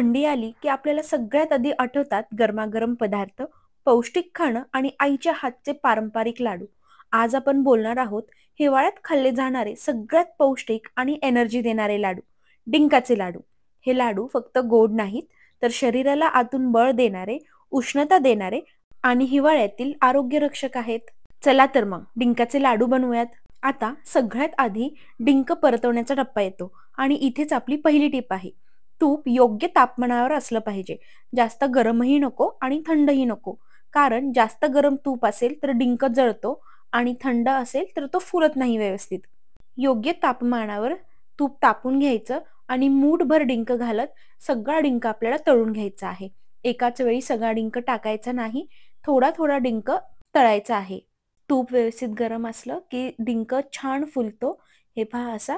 थंडी आली की आपल्याला सगळ्यात आधी आठवतात गरमागरम पदार्थ, पौष्टिक खाणं आणि आईच्या हातचे पारंपरिक लाडू. आज आपण बोलणार आहोत हिवाळ्यात खाल्ले जाणारे सगळ्यात पौष्टिक आणि एनर्जी देणारे लाडू, डिंकाचे लाडू. हे लाडू फक्त गोड नाहीत, तर शरीराला आतून बळ देणारे, उष्णता देणारे आणि हिवाळ्यातील आरोग्य रक्षक आहेत. चला तर मग डिंकाचे लाडू बनवूयात. आता सगळ्यात आधी डिंक परतवण्याचा टप्पा येतो आणि इथेच आपली पहिली टीप आहे. तूप योग्य तापमानावर असलं पाहिजे. जास्त गरमही नको आणि थंडही नको. कारण जास्त गरम तूप असेल तर डिंक जळतो आणि थंड असेल तर तो फुलत नाही व्यवस्थित. योग्य तापमानावर तूप तापून घ्यायचं आणि मूठभर डिंक घालत सगळा डिंक आपल्याला तळून घ्यायचा आहे. एकाच वेळी सगळा डिंक टाकायचा नाही, थोडा थोडा डिंक तळायचा आहे. तूप व्यवस्थित गरम असलं की डिंक छान फुलतो. हे पहा, असा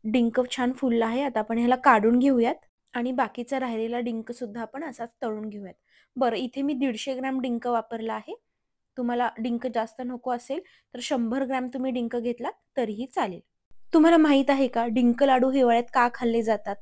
डिंक छान फुलला आहे. आता आपण ह्याला काढून घेऊयात आणि बाकीचा राहिलेला डिंक सुद्धा आपण असाच तळून घेऊयात. बरं, इथे मी 150 ग्रॅम डिंक वापरला आहे. तुम्हाला डिंक जास्त नको असेल तर 100 ग्रॅम तुम्ही डिंक घेतला तरीही चालेल. तुम्हाला माहित आहे का, डिंक लाडू हिवाळ्यात का खाल्ले जातात?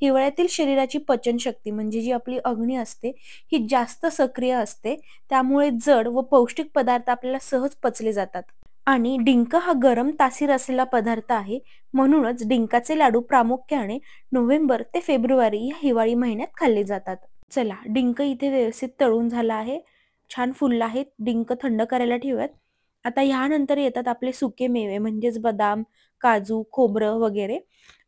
हिवाळ्यातील शरीराची पचनशक्ती म्हणजे जी आपली अग्नी असते, ही जास्त सक्रिय असते. त्यामुळे जड व पौष्टिक पदार्थ आपल्याला सहज पचले जातात. आणि डिंक हा गरम तासीर असलेला पदार्थ आहे. म्हणूनच डिंकाचे लाडू प्रामुख्याने नोव्हेंबर ते फेब्रुवारी या हिवाळी महिन्यात खाल्ले जातात. चला, डिंक इथे व्यवस्थित तळून झाला आहे, छान फुलला आहे. डिंक थंड करायला ठेवूयात. आता ह्यानंतर येतात आपले सुके मेवे म्हणजेच बदाम, काजू, खोबरं वगैरे.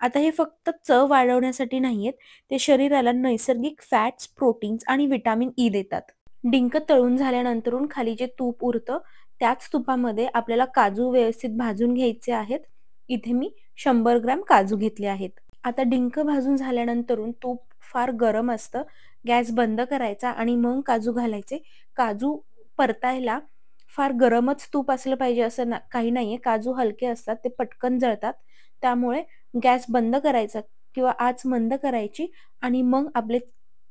आता हे फक्त चव वाढवण्यासाठी नाहीयेत, ते शरीराला नैसर्गिक फॅट्स, प्रोटीन्स आणि विटामिन ई देतात. डिंक तळून झाल्यानंतरून खाली जे तूप उरतं त्याच तुपामध्ये आपल्याला काजू व्यवस्थित भाजून घ्यायचे आहेत. इथे मी 100 ग्रॅम काजू घेतले आहेत. आता डिंक भाजून झाल्यानंतरून तूप फार गरम असतं. गॅस बंद करायचा आणि मग काजू घालायचे. काजू परतायला फार गरमच तूप असलं पाहिजे असं काही नाहीये. काजू हलके असतात, ते पटकन जळतात. त्यामुळे गॅस बंद करायचा किंवा आच मंद करायची आणि मग आपले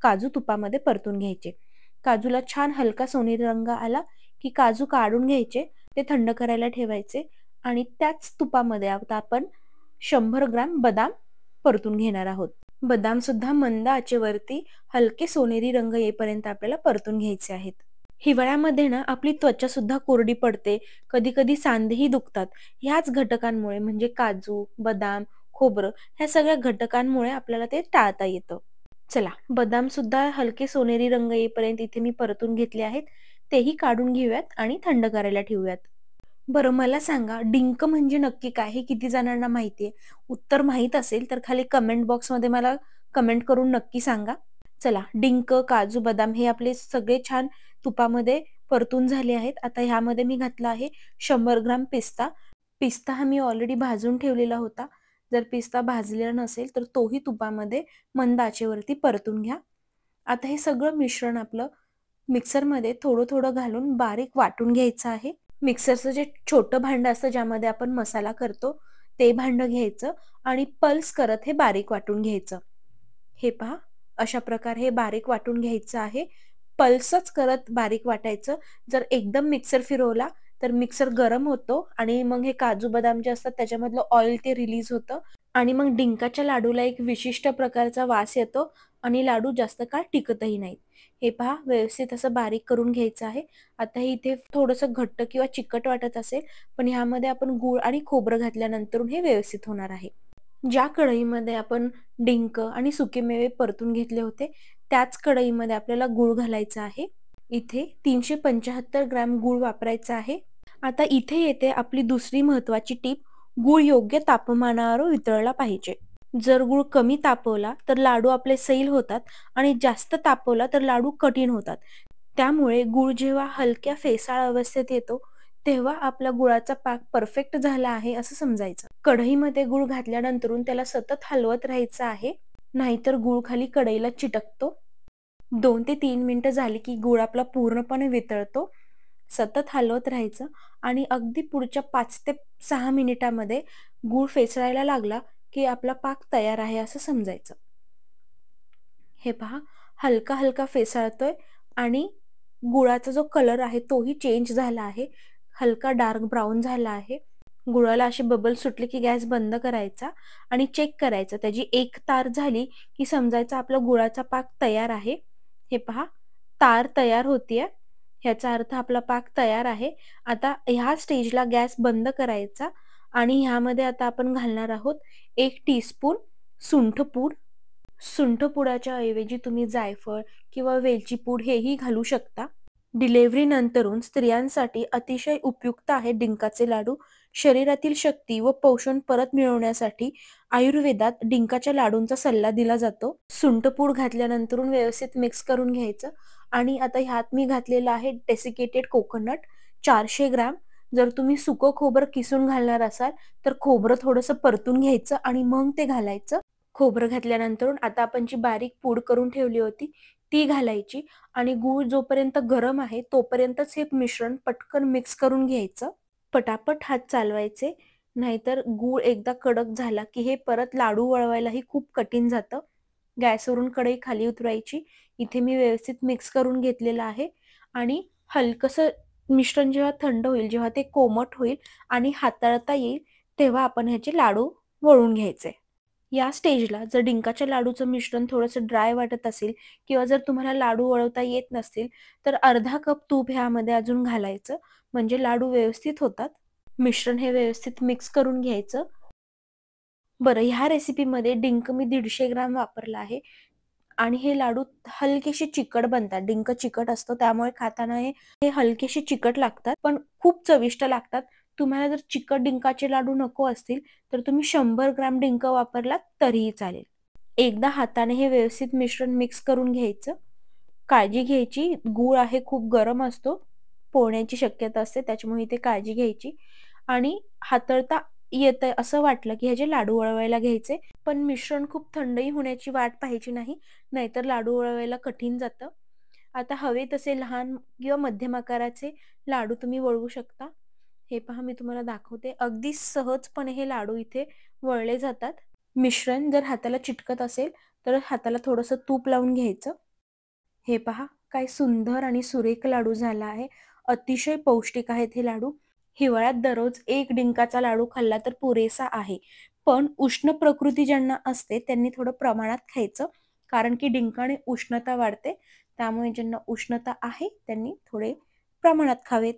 काजू तुपामध्ये परतून घ्यायचे. काजूला छान हलका सोनेरी रंग आला की काजू काढून घ्यायचे, ते थंड करायला ठेवायचे आणि त्याच तुपामध्ये आता आपण 100 ग्रॅम बदाम परतून घेणार आहोत. बदाम सुद्धा मंद आचेवरती हलके सोनेरी रंग येईपर्यंत आपल्याला परतून घ्यायचे आहेत. हिवाळ्यामध्ये ना आपली त्वचा सुद्धा कोरडी पडते, कधी कधी सांधेही दुखतात. ह्याच घटकांमुळे म्हणजे काजू, बदाम, खोबरं ह्या सगळ्या घटकांमुळे आपल्याला ते टाळता येतं. चला, बदाम सुद्धा हलके सोनेरी रंग येईपर्यंत इथे मी परतून घेतले आहेत. तेही काढून घेऊयात आणि थंड करायला ठेवूयात. बरं, मला सांगा, डिंक म्हणजे नक्की काय हे किती जणांना माहितीये? उत्तर माहीत असेल तर खाली कमेंट बॉक्समध्ये मला कमेंट करून नक्की सांगा. चला, डिंक, काजू, बदाम हे आपले सगळे छान तुपामध्ये परतून झाले आहेत. आता ह्यामध्ये मी घातला आहे 100 ग्राम पिस्ता. पिस्ता हा मी ऑलरेडी भाजून ठेवलेला होता. जर पिस्ता भाजलेला नसेल तर तोही तुपामध्ये मंद आचेवरती परतून घ्या. आता हे सगळं मिश्रण आपलं मिक्सरमध्ये थोडं थोडं घालून बारीक वाटून घ्यायचं आहे. मिक्सरचं जे छोटं भांडं असतं ज्यामध्ये आपण मसाला करतो, ते भांडं घ्यायचं आणि पल्स करत हे बारीक वाटून घ्यायचं. हे पहा, अशा प्रकारे हे बारीक वाटून घ्यायचं आहे. पल्सच करत बारीक वाटायचं. जर एकदम मिक्सर फिरवला तर मिक्सर गरम होतो आणि मग हे काजू बदाम जे असतात त्याच्यामधलं ऑइल ते रिलीज होतं आणि मग डिंकाच्या लाडूला एक विशिष्ट प्रकारचा वास येतो आणि लाडू जास्त काळ टिकतही नाहीत. हे पहा, व्यवस्थित असं बारीक करून घ्यायचं आहे. आता हे इथे थोडंसं घट्ट किंवा चिकट वाटत असेल, पण ह्यामध्ये आपण गूळ आणि खोबरं घातल्यानंतर हे व्यवस्थित होणार आहे. ज्या कढईमध्ये आपण डिंक आणि सुकेमेवे परतून घेतले होते त्याच कढईमध्ये आपल्याला गूळ घालायचा आहे. इथे 375 ग्रॅम गूळ वापरायचा आहे. आता इथे येते आपली दुसरी महत्वाची टीप. गूळ योग्य तापमानावर वितळला पाहिजे. जर गूळ कमी तापवला तर लाडू आपले सैल होतात आणि जास्त तापवला तर लाडू कठीण होतात. त्यामुळे गूळ जेव्हा हलक्या फेसाळ अवस्थेत येतो तेव्हा आपला गुळाचा पाक परफेक्ट झाला आहे असं समजायचं. कढईमध्ये गूळ घातल्यानंतर त्याला सतत हलवत राहायचं आहे, नाहीतर गूळ खाली कढईला चिटकतो. 2 ते 3 मिनिटं झाली की गूळ आपला पूर्णपणे वितळतो. सतत हलवत राहायचं आणि अगदी पुढच्या 5 ते 6 मिनिटामध्ये गूळ फेसळायला लागला की आपला पाक तयार आहे असं समजायचं. हे पहा, हलका हलका फेसाळतोय आणि गुळाचा जो कलर आहे तोही चेंज झाला आहे, हलका डार्क ब्राऊन झाला आहे. गुळाला असे बबल सुटले की गॅस बंद करायचा आणि चेक करायचं. त्याची एक तार झाली की समजायचं आपला गुळाचा पाक तयार आहे. हे पहा, तार तयार होतीये, ह्याचा अर्थ आपला पाक तयार आहे. आता ह्या स्टेजला गॅस बंद करायचा आणि ह्यामध्ये आता आपण घालणार आहोत 1 टीस्पून सुंठ पूड. सुंठ पुडाच्या ऐवजी तुम्ही जायफळ किंवा वेलची पूड हेही घालू शकता. डिलिव्हरी नंतरून स्त्रियांसाठी अतिशय उपयुक्त आहे डिंकाचे लाडू. शरीरातील शक्ती व पोषण परत मिळवण्यासाठी आयुर्वेदात डिंकाच्या लाडूंचा सल्ला दिला जातो. सुंठपूड घातल्यानंतरून व्यवस्थित मिक्स करून घ्यायचं आणि आता ह्यात मी घातलेलं आहे डेसिकेटेड कोकोनट 400 ग्रॅम. जर तुम्ही सुकं खोबरं किसून घालणार असाल तर खोबरं थोडंसं परतून घ्यायचं आणि मग ते घालायचं. खोबरं घातल्यानंतर आता आपण जी बारीक पूड करून ठेवली होती ती घालायची आणि गूळ जोपर्यंत गरम आहे तोपर्यंतच हे मिश्रण पटकन मिक्स करून घ्यायचं. पटापट हात चालवायचे, नाहीतर गूळ एकदा कडक झाला की हे परत लाडू वळवायलाही खूप कठीण जातं. गॅसवरून कढई खाली उतरवायची. इथे मी व्यवस्थित मिक्स करून घेतलेलं आहे आणि हलकंसं मिश्रण जेव्हा थंड होईल, जेव्हा ते कोमट होईल आणि हाताळता येईल तेव्हा आपण ह्याचे लाडू वळून घ्यायचे. या स्टेजला जर डिंकाच्या लाडूचं मिश्रण थोडंसं ड्राय वाटत असेल किंवा जर तुम्हाला लाडू वळवता येत नसतील तर अर्धा कप तूप ह्यामध्ये अजून घालायचं, म्हणजे लाडू व्यवस्थित होतात. मिश्रण हे व्यवस्थित मिक्स करून घ्यायचं. बरं, ह्या रेसिपीमध्ये डिंक मी 150 ग्राम वापरला आहे आणि हे लाडू हलकेसे चिकट बनतात. डिंक चिकट असतो त्यामुळे खाताना हे हलकेसे चिकट लागतात, पण खूप चविष्ट लागतात. तुम्हाला जर चिकट डिंकाचे लाडू नको असतील तर तुम्ही 100 ग्रॅम डिंक वापरलात तरीही चालेल. एकदा हाताने हे व्यवस्थित मिश्रण मिक्स करून घ्यायचं. काळजी घ्यायची, गूळ आहे खूप गरम असतो, पोळण्याची शक्यता असते, त्याच्यामुळे इथे काळजी घ्यायची. आणि हाताळता येतंय असं वाटलं की ह्याचे लाडू वळवायला घ्यायचे, पण मिश्रण खूप थंडही होण्याची वाट पाहायची नाही, नाहीतर लाडू वळवायला कठीण जातं. आता हवे तसे लहान किंवा मध्यम आकाराचे लाडू तुम्ही वळवू शकता. हे पहा, मी तुम्हाला दाखवते. अगदी सहजपणे हे लाडू इथे वळले जातात. मिश्रण जर हाताला चिटकत असेल तर हाताला थोडंसं तूप लावून घ्यायचं. हे पहा, काय सुंदर आणि सुरेख लाडू झाला आहे. अतिशय पौष्टिक आहेत हे लाडू. हिवाळ्यात दररोज एक डिंकाचा लाडू खाल्ला तर पुरेसा आहे, पण उष्ण प्रकृती ज्यांना असते त्यांनी थोडं प्रमाणात खायचं, कारण की डिंकाने उष्णता वाढते. त्यामुळे ज्यांना उष्णता आहे त्यांनी थोडे प्रमाणात खावेत.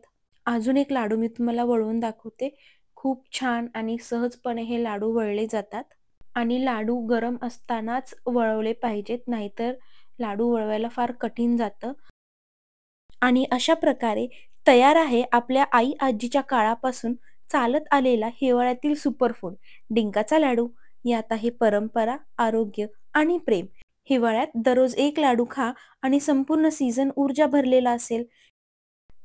अजून एक लाडू मी तुम्हाला वळवून दाखवते. खूप छान आणि सहजपणे हे लाडू वळले जातात आणि लाडू गरम असतानाच वळवले पाहिजेत, नाहीतर लाडू वळवायला फार कठीण जातं. आणि अशा प्रकारे तयार आहे आपल्या आई आजीच्या काळापासून चालत आलेला हिवाळ्यातील सुपरफूड डिंकाचा लाडू. यात आहे परंपरा, आरोग्य आणि प्रेम. हिवाळ्यात दररोज एक लाडू खा आणि संपूर्ण सीझन ऊर्जा भरलेला असेल.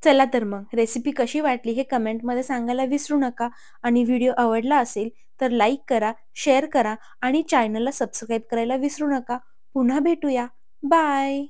चला तर मग रेसिपी कशी वाटली हे कमेंटमध्ये सांगायला विसरू नका आणि व्हिडिओ आवडला असेल तर लाईक करा, शेअर करा आणि चॅनलला सबस्क्राईब करायला विसरू नका. पुन्हा भेटूया. बाय.